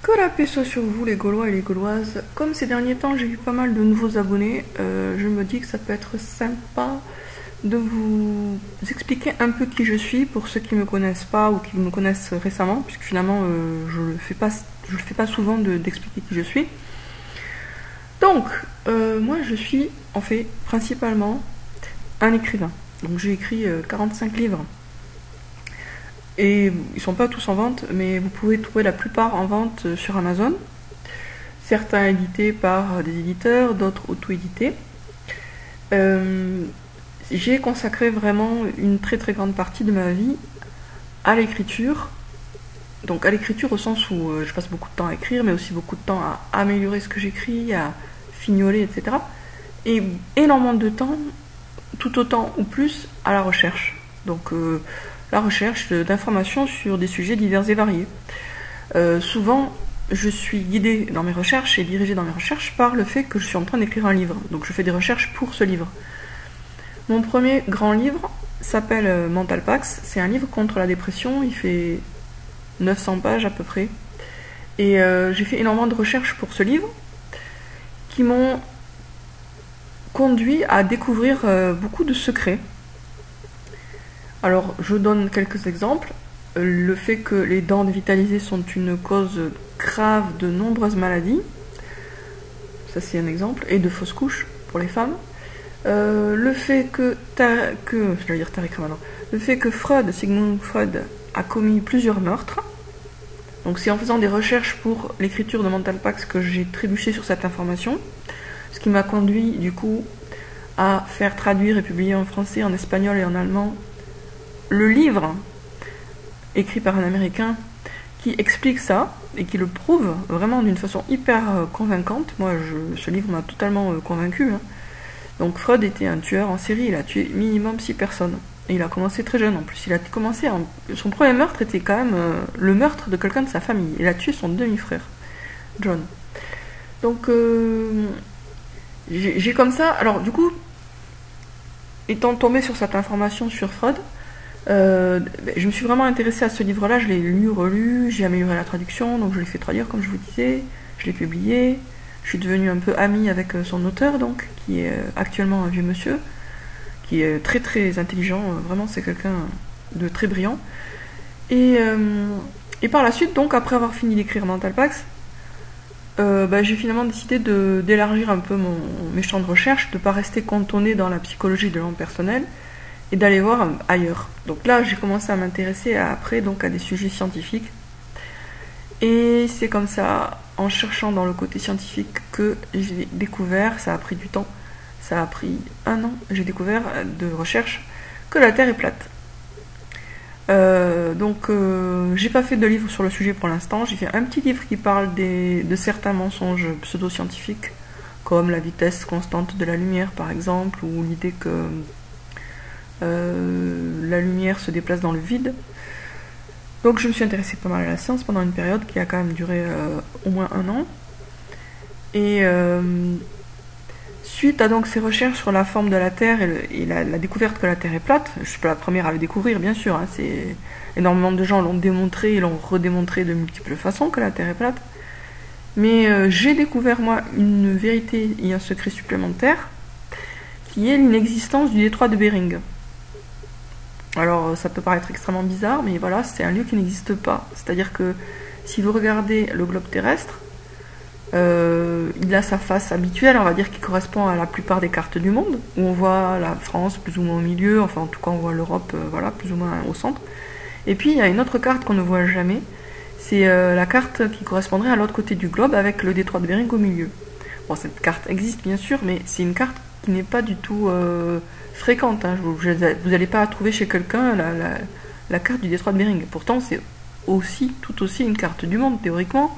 Que la paix soit sur vous les Gaulois et les Gauloises. Comme ces derniers temps j'ai eu pas mal de nouveaux abonnés, je me dis que ça peut être sympa de vous expliquer un peu qui je suis pour ceux qui me connaissent pas ou qui me connaissent récemment, puisque finalement je le fais pas souvent d'expliquer qui je suis. Donc, moi je suis en fait principalement un écrivain. Donc j'ai écrit 45 livres. Et ils sont pas tous en vente, mais vous pouvez trouver la plupart en vente sur Amazon. Certains édités par des éditeurs, d'autres auto-édités. J'ai consacré vraiment une très très grande partie de ma vie à l'écriture. Donc à l'écriture au sens où je passe beaucoup de temps à écrire, mais aussi beaucoup de temps à améliorer ce que j'écris, à fignoler, etc. Et énormément de temps, tout autant ou plus, à la recherche. Donc la recherche d'informations sur des sujets divers et variés. Souvent, je suis guidée dans mes recherches et dirigée dans mes recherches par le fait que je suis en train d'écrire un livre. Donc je fais des recherches pour ce livre. Mon premier grand livre s'appelle Mental Pax. C'est un livre contre la dépression. Il fait 900 pages à peu près. Et j'ai fait énormément de recherches pour ce livre qui m'ont conduit à découvrir beaucoup de secrets. Alors, je donne quelques exemples. Le fait que les dents dévitalisées sont une cause grave de nombreuses maladies. Ça, c'est un exemple. Et de fausses couches pour les femmes. Le fait que Sigmund Freud, a commis plusieurs meurtres. Donc, c'est en faisant des recherches pour l'écriture de Mental Pax que j'ai trébuché sur cette information. Ce qui m'a conduit, du coup, à faire traduire et publier en français, en espagnol et en allemand le livre écrit par un Américain qui explique ça et qui le prouve vraiment d'une façon hyper convaincante. Moi, ce livre m'a totalement convaincu. Donc Freud était un tueur en série, il a tué minimum 6 personnes. Et il a commencé très jeune en plus. Son premier meurtre était quand même le meurtre de quelqu'un de sa famille. Il a tué son demi-frère, John. Donc j'ai comme ça... Alors du coup, étant tombé sur cette information sur Freud, je me suis vraiment intéressée à ce livre-là, je l'ai lu, relu, j'ai amélioré la traduction, donc je l'ai fait traduire comme je vous disais, je l'ai publié, je suis devenue un peu amie avec son auteur, donc, qui est actuellement un vieux monsieur, qui est très très intelligent, vraiment c'est quelqu'un de très brillant. Et par la suite, donc après avoir fini d'écrire Mental Pax, j'ai finalement décidé d'élargir un peu mes champs de recherche, de ne pas rester cantonnée dans la psychologie de l'homme personnel, et d'aller voir ailleurs. Donc là, j'ai commencé à m'intéresser après donc à des sujets scientifiques. Et c'est comme ça, en cherchant dans le côté scientifique, que j'ai découvert, ça a pris du temps, ça a pris 1 an, j'ai découvert de recherche que la Terre est plate. J'ai pas fait de livre sur le sujet pour l'instant, j'ai fait un petit livre qui parle de certains mensonges pseudo-scientifiques, comme la vitesse constante de la lumière par exemple, ou l'idée que la lumière se déplace dans le vide. Donc je me suis intéressée pas mal à la science pendant une période qui a quand même duré au moins 1 an. Et suite à donc ces recherches sur la forme de la Terre et la découverte que la Terre est plate, je suis pas la première à le découvrir bien sûr, c'est énormément de gens l'ont démontré et l'ont redémontré de multiples façons que la Terre est plate. Mais j'ai découvert moi une vérité et un secret supplémentaire qui est l'inexistence du détroit de Bering. Alors ça peut paraître extrêmement bizarre, mais voilà, c'est un lieu qui n'existe pas. C'est-à-dire que si vous regardez le globe terrestre, il a sa face habituelle, on va dire, qui correspond à la plupart des cartes du monde, où on voit la France plus ou moins au milieu, enfin en tout cas on voit l'Europe voilà, plus ou moins au centre. Et puis il y a une autre carte qu'on ne voit jamais, c'est la carte qui correspondrait à l'autre côté du globe avec le détroit de Bering au milieu. Bon, cette carte existe bien sûr, mais c'est une carte qui n'est pas du tout fréquente. Vous n'allez pas trouver chez quelqu'un la carte du détroit de Bering. Pourtant, c'est tout aussi une carte du monde, théoriquement,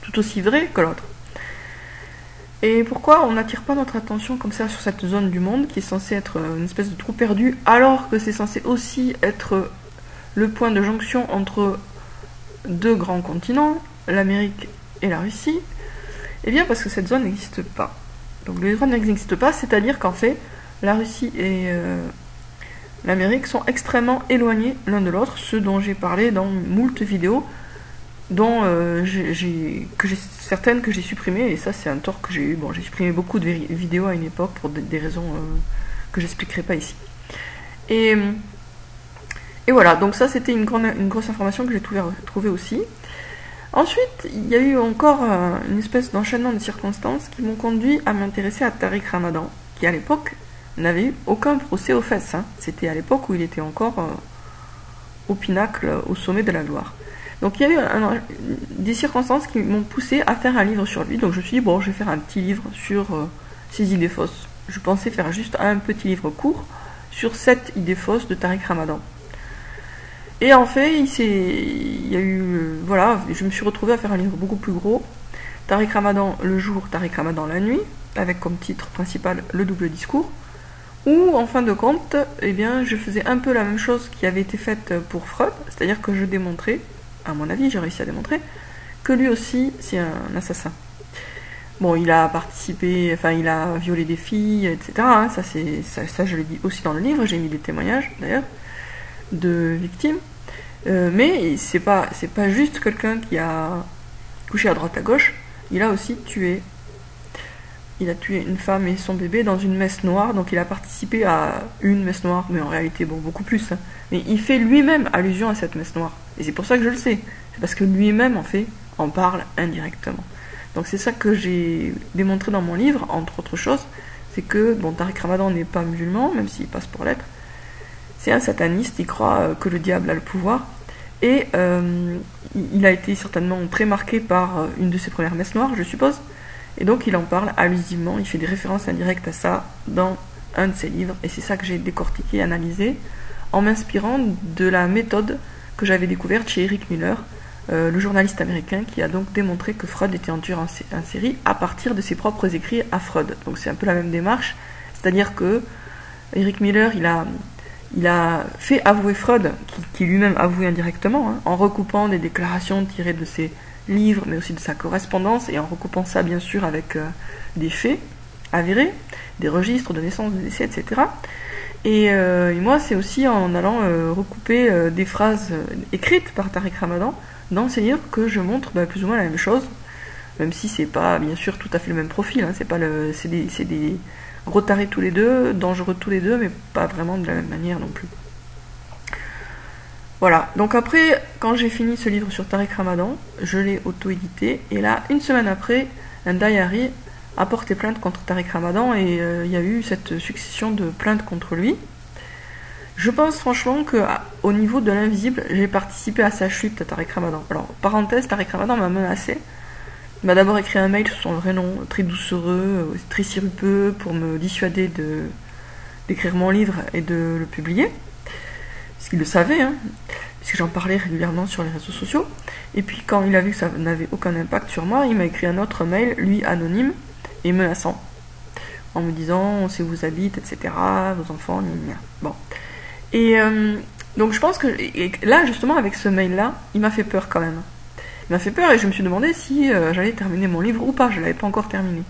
tout aussi vraie que l'autre. Et pourquoi on n'attire pas notre attention comme ça sur cette zone du monde qui est censée être une espèce de trou perdu, alors que c'est censé aussi être le point de jonction entre 2 grands continents, l'Amérique et la Russie? Eh bien parce que cette zone n'existe pas. Donc le détroit n'existe pas, c'est-à-dire qu'en fait, la Russie et l'Amérique sont extrêmement éloignés l'un de l'autre, ce dont j'ai parlé dans moult vidéos, dont certaines que j'ai supprimées, et ça c'est un tort que j'ai eu. Bon, j'ai supprimé beaucoup de vidéos à une époque pour des raisons que j'expliquerai pas ici. Et voilà, donc ça c'était une grosse information que j'ai trouvée aussi. Ensuite, il y a eu encore une espèce d'enchaînement de circonstances qui m'ont conduit à m'intéresser à Tariq Ramadan, qui à l'époque n'avait eu aucun procès aux fesses. Hein. C'était à l'époque où il était encore au pinacle, au sommet de la gloire. Donc il y a eu des circonstances qui m'ont poussé à faire un livre sur lui. Donc je me suis dit, bon, je vais faire un petit livre sur ses idées fausses. Je pensais faire juste un petit livre court sur 7 idées fausses de Tariq Ramadan. Et en fait, il y a eu, voilà, je me suis retrouvée à faire un livre beaucoup plus gros. Tariq Ramadan le jour, Tariq Ramadan la nuit, avec comme titre principal le double discours. Où, en fin de compte, eh bien, je faisais un peu la même chose qui avait été faite pour Freud, c'est-à-dire que je démontrais, à mon avis, j'ai réussi à démontrer, que lui aussi, c'est un assassin. Bon, il a participé, enfin, il a violé des filles, etc. Hein, ça, je l'ai dit aussi dans le livre, j'ai mis des témoignages, d'ailleurs, de victimes. Mais c'est pas juste quelqu'un qui a couché à droite à gauche, il a aussi tué. Il a tué une femme et son bébé dans une messe noire, donc il a participé à une messe noire, mais en réalité, bon, beaucoup plus. Hein. Mais il fait lui-même allusion à cette messe noire. Et c'est pour ça que je le sais. C'est parce que lui-même, en fait, en parle indirectement. Donc c'est ça que j'ai démontré dans mon livre, entre autres choses, c'est que, bon, Tariq Ramadan n'est pas musulman, même s'il passe pour l'être. C'est un sataniste, il croit que le diable a le pouvoir. Et il a été certainement très marqué par une de ses premières messes noires, je suppose. Et donc il en parle allusivement, il fait des références indirectes à ça dans un de ses livres. Et c'est ça que j'ai décortiqué, analysé, en m'inspirant de la méthode que j'avais découverte chez Eric Miller, le journaliste américain qui a donc démontré que Freud était un tueur en série à partir de ses propres écrits à Freud. Donc c'est un peu la même démarche, c'est-à-dire que Eric Miller, il a fait avouer Freud, qui lui-même avouait indirectement, hein, en recoupant des déclarations tirées de ses livres, mais aussi de sa correspondance, et en recoupant ça bien sûr avec des faits avérés, des registres de naissance, de décès, etc. Et moi, c'est aussi en allant recouper des phrases écrites par Tariq Ramadan dans ces livres que je montre plus ou moins la même chose, même si c'est pas bien sûr tout à fait le même profil, hein, c'est des gros tarés tous les deux, dangereux tous les deux, mais pas vraiment de la même manière non plus. Voilà, donc après, quand j'ai fini ce livre sur Tariq Ramadan, je l'ai auto-édité, et là, une semaine après, un diary a porté plainte contre Tariq Ramadan, et il y a eu cette succession de plaintes contre lui. Je pense franchement qu'au niveau de l'invisible, j'ai participé à sa chute à Tariq Ramadan. Alors, parenthèse, Tariq Ramadan m'a menacé. Il m'a d'abord écrit un mail sur son vrai nom, très doucereux, très sirupeux, pour me dissuader d'écrire mon livre et de le publier. Parce qu'il le savait, hein, puisque j'en parlais régulièrement sur les réseaux sociaux. Et puis quand il a vu que ça n'avait aucun impact sur moi, il m'a écrit un autre mail, lui anonyme, et menaçant, en me disant on sait où vous habitez, etc., vos enfants, gna. Bon. Et donc je pense que là, justement, avec ce mail-là, il m'a fait peur quand même. Il m'a fait peur et je me suis demandé si j'allais terminer mon livre ou pas, je ne l'avais pas encore terminé.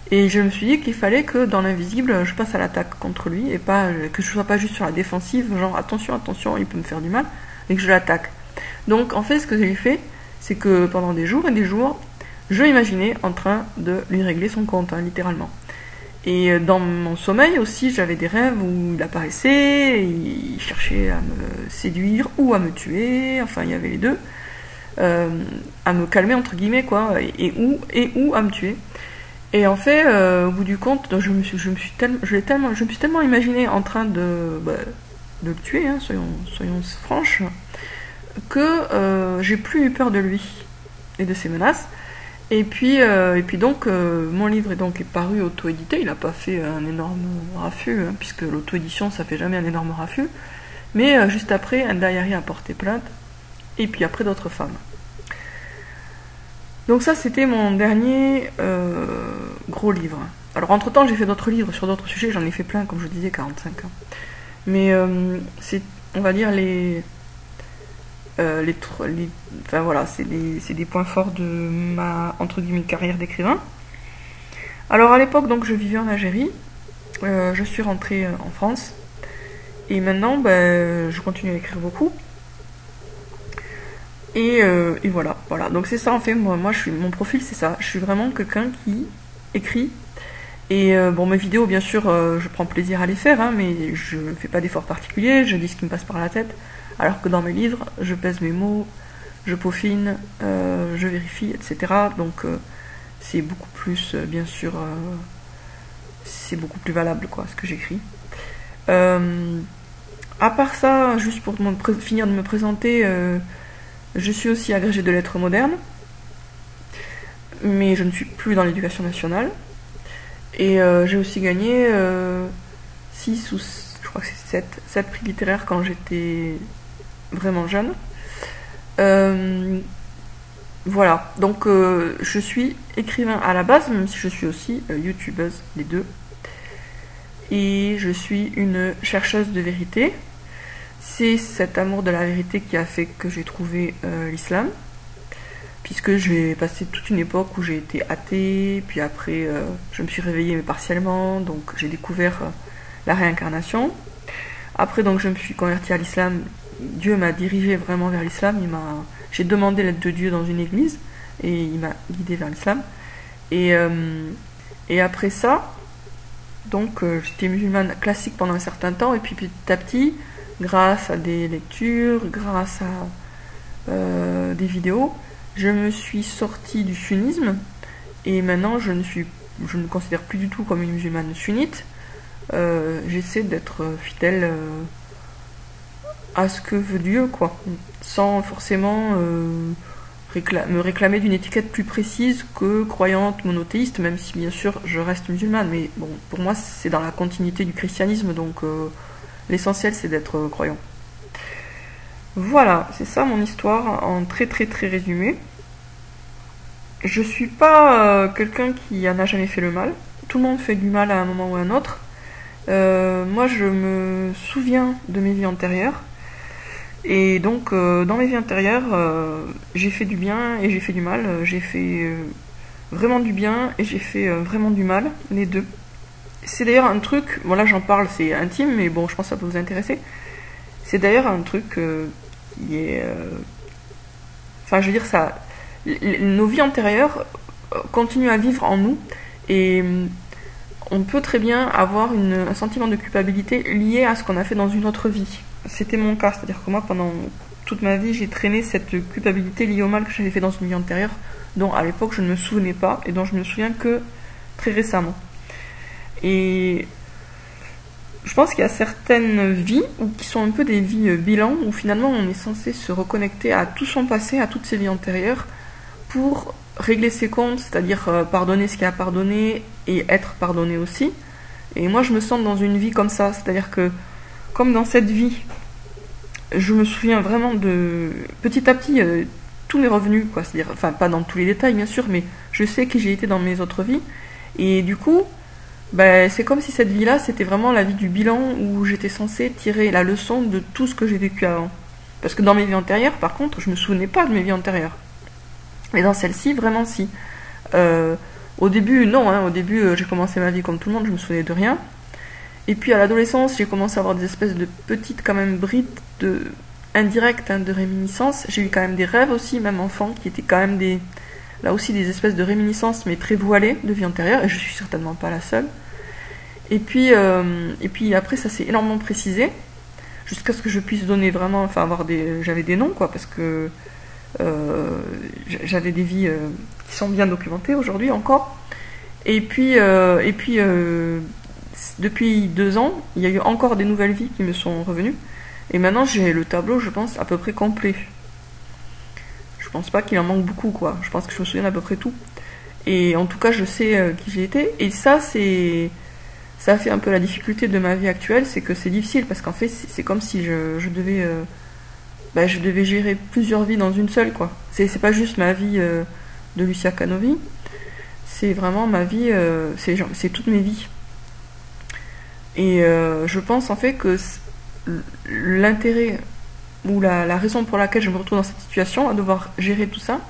Et je me suis dit qu'il fallait que dans l'invisible, je passe à l'attaque contre lui et pas que je sois pas juste sur la défensive, genre attention, attention, il peut me faire du mal, et que je l'attaque. Donc en fait, ce que j'ai fait, c'est que pendant des jours et des jours, je l'imaginais en train de lui régler son compte, hein, littéralement. Et dans mon sommeil aussi, j'avais des rêves où il apparaissait, il cherchait à me séduire ou à me tuer, enfin il y avait les deux, à me calmer entre guillemets quoi, et où à me tuer. Et en fait, au bout du compte, je me suis tellement imaginé en train de le tuer, hein, soyons franches, que j'ai plus eu peur de lui et de ses menaces. Et puis donc, mon livre est paru auto-édité. Il n'a pas fait un énorme raffut, hein, puisque l'auto-édition, ça fait jamais un énorme raffut. Mais juste après, un diary a porté plainte, et puis après d'autres femmes. Donc ça, c'était mon dernier gros livre. Alors entre-temps, j'ai fait d'autres livres sur d'autres sujets, j'en ai fait plein, comme je disais, 45 ans. Mais c'est, on va dire, enfin voilà, c'est des points forts de ma, entre guillemets, carrière d'écrivain. Alors à l'époque, donc, je vivais en Algérie, je suis rentrée en France, et maintenant, je continue à écrire beaucoup. Et voilà, voilà. Donc c'est ça en fait, moi mon profil c'est ça. Je suis vraiment quelqu'un qui écrit. Et bon, mes vidéos, bien sûr, je prends plaisir à les faire, hein, mais je fais pas d'efforts particuliers, je dis ce qui me passe par la tête. Alors que dans mes livres, je pèse mes mots, je peaufine, je vérifie, etc. Donc c'est beaucoup plus, bien sûr, c'est beaucoup plus valable, quoi, ce que j'écris. À part ça, juste pour finir de me présenter, je suis aussi agrégée de lettres modernes, mais je ne suis plus dans l'éducation nationale. Et j'ai aussi gagné 6 ou je crois que c'est 7 prix littéraires quand j'étais vraiment jeune. Voilà, donc je suis écrivain à la base, même si je suis aussi youtubeuse, les deux. Et je suis une chercheuse de vérité. C'est cet amour de la vérité qui a fait que j'ai trouvé l'islam. Puisque j'ai passé toute une époque où j'ai été athée, puis après je me suis réveillée mais partiellement, donc j'ai découvert la réincarnation. Après donc je me suis convertie à l'islam, Dieu m'a dirigée vraiment vers l'islam, j'ai demandé l'aide de Dieu dans une église, et il m'a guidée vers l'islam. Et après ça, donc j'étais musulmane classique pendant un certain temps, et puis petit à petit, grâce à des lectures, grâce à des vidéos, je me suis sortie du sunnisme et maintenant je ne me considère plus du tout comme une musulmane sunnite. J'essaie d'être fidèle à ce que veut Dieu, quoi, sans forcément me réclamer d'une étiquette plus précise que croyante, monothéiste, même si bien sûr je reste musulmane. Mais bon, pour moi c'est dans la continuité du christianisme, donc l'essentiel c'est d'être croyant. Voilà, c'est ça mon histoire en très très très résumé. Je suis pas quelqu'un qui en a jamais fait le mal. Tout le monde fait du mal à un moment ou à un autre. Moi je me souviens de mes vies antérieures. Et donc dans mes vies antérieures, j'ai fait du bien et j'ai fait du mal. J'ai fait vraiment du bien et j'ai fait vraiment du mal, les deux. C'est d'ailleurs un truc, bon là j'en parle, c'est intime, mais bon je pense que ça peut vous intéresser. C'est d'ailleurs un truc qui est... Enfin, je veux dire, ça, nos vies antérieures continuent à vivre en nous et on peut très bien avoir un sentiment de culpabilité lié à ce qu'on a fait dans une autre vie. C'était mon cas, c'est-à-dire que moi, pendant toute ma vie, j'ai traîné cette culpabilité liée au mal que j'avais fait dans une vie antérieure, dont à l'époque je ne me souvenais pas et dont je me souviens que très récemment. Et je pense qu'il y a certaines vies qui sont un peu des vies bilan, où finalement on est censé se reconnecter à tout son passé, à toutes ses vies antérieures, pour régler ses comptes, c'est-à-dire pardonner ce qu'il y a à pardonner et être pardonné aussi. Et moi je me sens dans une vie comme ça, c'est-à-dire que comme dans cette vie, je me souviens vraiment de petit à petit tous mes revenus, quoi, c'est-à-dire, enfin pas dans tous les détails bien sûr, mais je sais qui j'ai été dans mes autres vies, et du coup ben, c'est comme si cette vie-là, c'était vraiment la vie du bilan où j'étais censée tirer la leçon de tout ce que j'ai vécu avant. Parce que dans mes vies antérieures, par contre, je me souvenais pas de mes vies antérieures. Mais dans celle-ci, vraiment si. Au début, non, hein, au début, j'ai commencé ma vie comme tout le monde, je me souvenais de rien. Et puis à l'adolescence, j'ai commencé à avoir des espèces de petites, quand même, brides indirectes, hein, de réminiscences. J'ai eu quand même des rêves aussi, même enfant, qui étaient quand même là aussi des espèces de réminiscences, mais très voilées de vie antérieure, et je suis certainement pas la seule. Et puis après, ça s'est énormément précisé, jusqu'à ce que je puisse donner vraiment, enfin j'avais des noms, quoi, parce que j'avais des vies qui sont bien documentées aujourd'hui encore. Et puis depuis 2 ans, il y a eu encore des nouvelles vies qui me sont revenues, et maintenant j'ai le tableau, je pense, à peu près complet. Je pense pas qu'il en manque beaucoup, quoi. Je pense que je me souviens d'à peu près tout. Et en tout cas, je sais qui j'ai été. Et ça a fait un peu la difficulté de ma vie actuelle, c'est que c'est difficile, parce qu'en fait, c'est comme si je devais gérer plusieurs vies dans une seule, quoi. C'est pas juste ma vie de Lucia Canovi, c'est vraiment ma vie, c'est toutes mes vies. Et je pense en fait que l'intérêt ou la raison pour laquelle je me retrouve dans cette situation, à devoir gérer tout ça,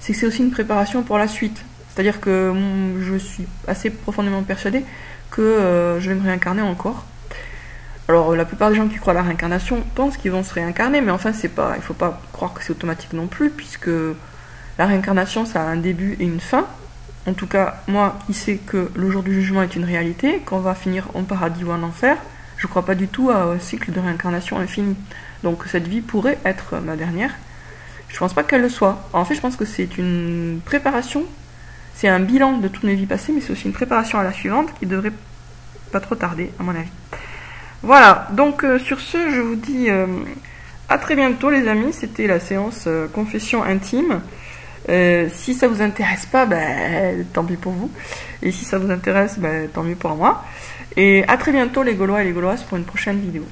c'est que c'est aussi une préparation pour la suite. C'est-à-dire que je suis assez profondément persuadée que je vais me réincarner encore. Alors la plupart des gens qui croient à la réincarnation pensent qu'ils vont se réincarner, mais enfin c'est pas, il faut pas croire que c'est automatique non plus, puisque la réincarnation ça a un début et une fin. En tout cas, moi qui sais que le jour du jugement est une réalité, qu'on va finir en paradis ou en enfer, je crois pas du tout à un cycle de réincarnation infini. Donc cette vie pourrait être ma dernière. Je pense pas qu'elle le soit. En fait, je pense que c'est une préparation, c'est un bilan de toutes mes vies passées, mais c'est aussi une préparation à la suivante qui devrait pas trop tarder, à mon avis. Voilà, donc sur ce, je vous dis à très bientôt les amis, c'était la séance confession intime. Si ça vous intéresse pas, ben, tant pis pour vous. Et si ça vous intéresse, ben, tant mieux pour moi. Et à très bientôt les Gaulois et les Gauloises pour une prochaine vidéo.